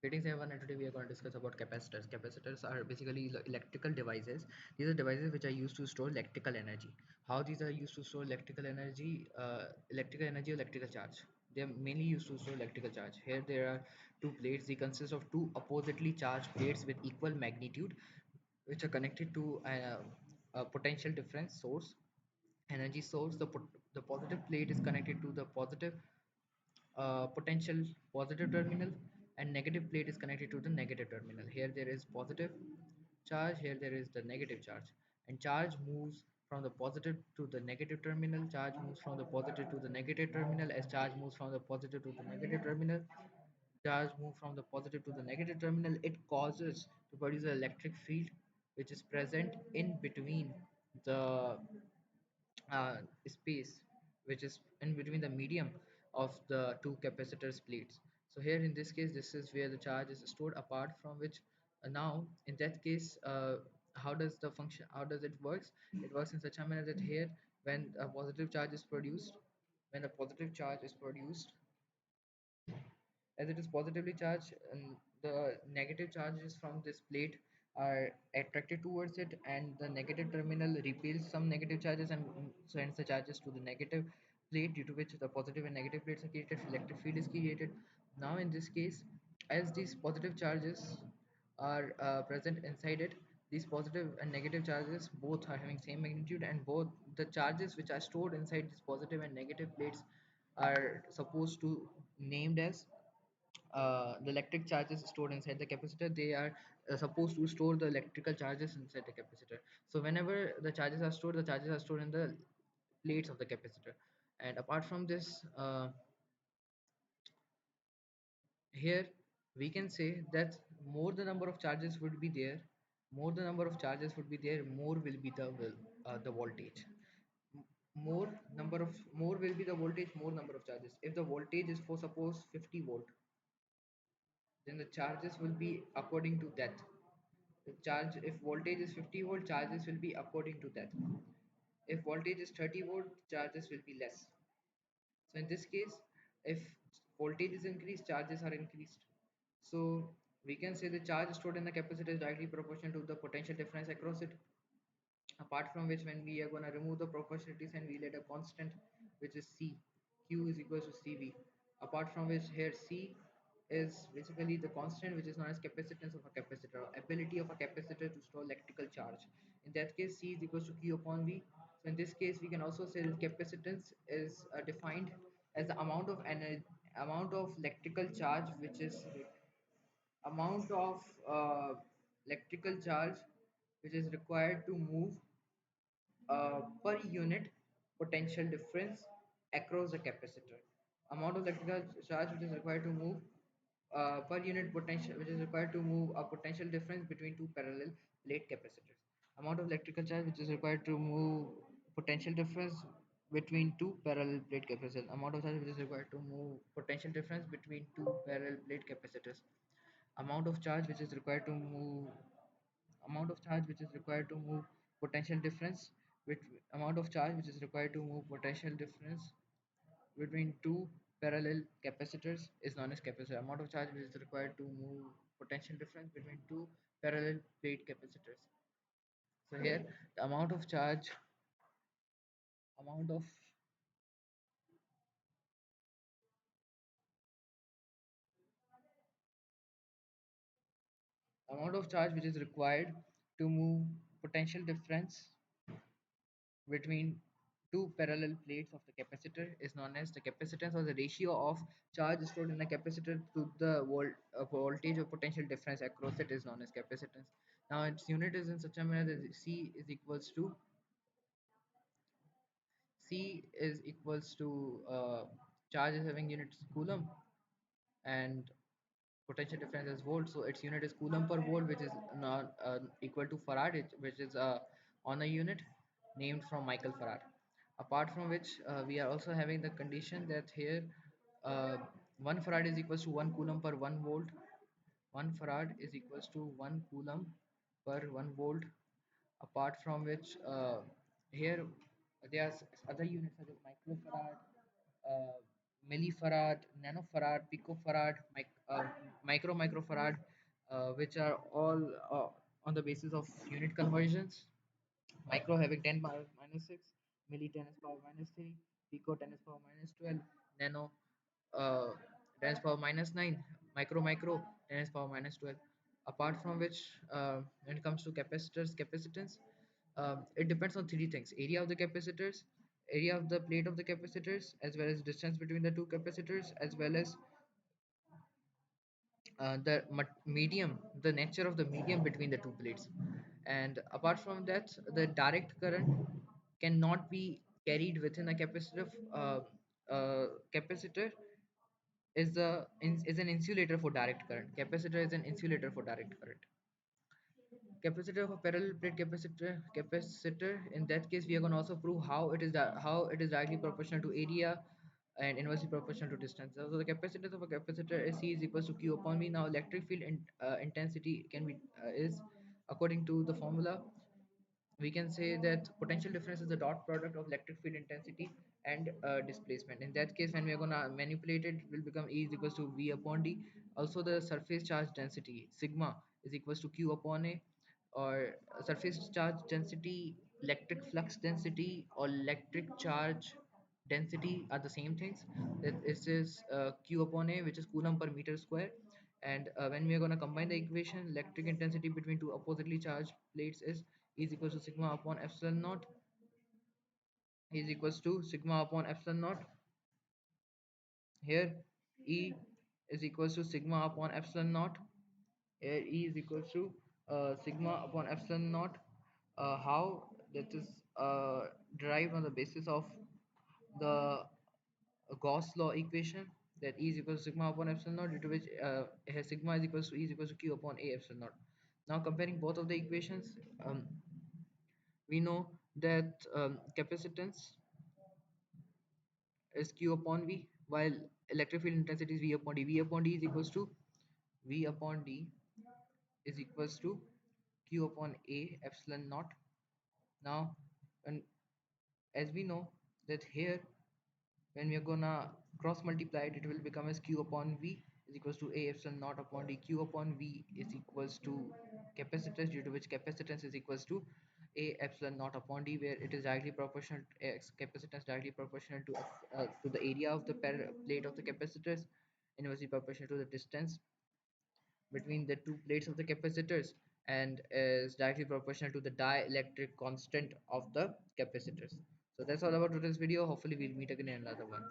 Greetings everyone, and today we are going to discuss about capacitors. Capacitors are basically electrical devices. These are devices which are used to store electrical energy. How these are used to store electrical energy or electrical charge. They are mainly used to store electrical charge. Here there are two plates. They consist of two oppositely charged plates with equal magnitude, which are connected to a potential difference source, energy source. The positive plate is connected to the positive potential positive terminal, and negative plate is connected to the negative terminal. Here there is positive charge, here there is the negative charge, and charge moves from the positive to the negative terminal. Charge moves from the positive to the negative terminal. As charge moves from the positive to the negative terminal, charge move from the positive to the negative terminal, it causes to produce an electric field which is present in between the uh, space which is in between the medium of the two capacitors plates. So here in this case, this is where the charge is stored, apart from which now in that case, how does the function, how does it works? It works in such a manner that here, when a positive charge is produced, when a positive charge is produced, as it is positively charged, and the negative charges from this plate are attracted towards it, and the negative terminal repels some negative charges and sends the charges to the negative plate, due to which the positive and negative plates are created, electric field is created. Now in this case, as these positive charges are present inside it, these positive and negative charges both are having same magnitude, and both the charges which are stored inside these positive and negative plates are supposed to named as the electric charges stored inside the capacitor. They are supposed to store the electrical charges inside the capacitor. So whenever the charges are stored, the charges are stored in the plates of the capacitor. And apart from this, here we can say that more the number of charges would be there, more the number of charges would be there, more will be the voltage. M- more number of more will be the voltage, more number of charges. If the voltage is, for suppose, 50 volt, then the charges will be according to that. The charge, if voltage is 50 volt, charges will be according to that. If voltage is 30 volt, charges will be less. So in this case, if voltage is increased, charges are increased. So we can say the charge stored in the capacitor is directly proportional to the potential difference across it. Apart from which, when we are going to remove the proportionalities and we let a constant which is C, Q is equals to CV. Apart from which, here C is basically the constant which is known as capacitance of a capacitor, ability of a capacitor to store electrical charge. In that case, C is equals to Q upon V. So in this case, we can also say that capacitance is defined as the amount of energy, amount of electrical charge which is amount of electrical charge which is required to move per unit potential difference across the capacitor. Amount of electrical charge which is required to move per unit potential, which is required to move a potential difference between two parallel plate capacitors. Amount of electrical charge which is required to move potential difference between two parallel plate capacitors. Amount of charge which is required to move potential difference between two parallel plate capacitors. Amount of charge which is required to move amount of charge which is required to move potential difference with amount of charge which is required to move potential difference between two parallel capacitors is known as capacitor. Amount of charge which is required to move potential difference between two parallel plate capacitors. So here the amount of amount of charge which is required to move potential difference between two parallel plates of the capacitor is known as the capacitance, or the ratio of charge stored in a capacitor to the voltage or potential difference across it is known as capacitance. Now its unit is in such a manner that C is equals to charge is having unit coulomb, and potential difference is volt, so its unit is coulomb per volt, which is not equal to farad, which is on a unit named from Michael Farad. Apart from which, we are also having the condition that here, uh, 1 farad is equals to 1 coulomb per 1 volt. 1 farad is equals to 1 coulomb per 1 volt. Apart from which, here there are other units such as microfarad, uh, millifarad, nanofarad, picofarad, uh, microfarad, which are all on the basis of unit conversions. Micro having 10 power minus 6, milli 10 is power minus 3, pico 10 is power minus 12, nano uh, 10 is power minus 9, micro 10 is power minus 12. Apart from which, when it comes to capacitance, it depends on three things: area of the capacitors, area of the plate of the capacitors, as well as distance between the two capacitors, as well as medium, the nature of the medium between the two plates. And apart from that, the direct current cannot be carried within a capacitor. Capacitor is an insulator for direct current. Capacitor is an insulator for direct current. Capacitor of a parallel plate capacitor, in that case we are going to also prove how it is directly proportional to area and inversely proportional to distance. So the capacitance of a capacitor is C is equals to Q upon V. Now electric field intensity can be is according to the formula. We can say that potential difference is the dot product of electric field intensity and displacement. In that case, when we are going to manipulate it, it will become E is equals to V upon D. Also the surface charge density sigma is equals to Q upon A, or surface charge density, electric flux density, or electric charge density are the same things. That this is Q upon A, which is coulomb per meter square. And when we are going to combine the equation, electric intensity between two oppositely charged plates is equals to sigma upon epsilon naught, is equals to sigma upon epsilon naught. Here E is equals to sigma upon epsilon naught. Here E is equals to sigma upon epsilon naught. How that is derived on the basis of the Gauss law equation, that E is equals to sigma upon epsilon naught, due to which here sigma is equals to E is equals to Q upon A epsilon naught. Now comparing both of the equations, we know that capacitance is Q upon V, while electric field intensity is V upon D. V upon D is equals to V upon D is equals to Q upon A epsilon naught. Now, and as we know that here, when we are gonna cross multiply it, it will become as Q upon V is equals to A epsilon naught upon D. Q upon V is equals to capacitance, due to which capacitance is equals to A epsilon naught upon D, where it is directly proportional, capacitance directly proportional to the area of the plate of the capacitors, inversely proportional to the distance between the two plates of the capacitors, and is directly proportional to the dielectric constant of the capacitors. So that's all about today's video. Hopefully we'll meet again in another one.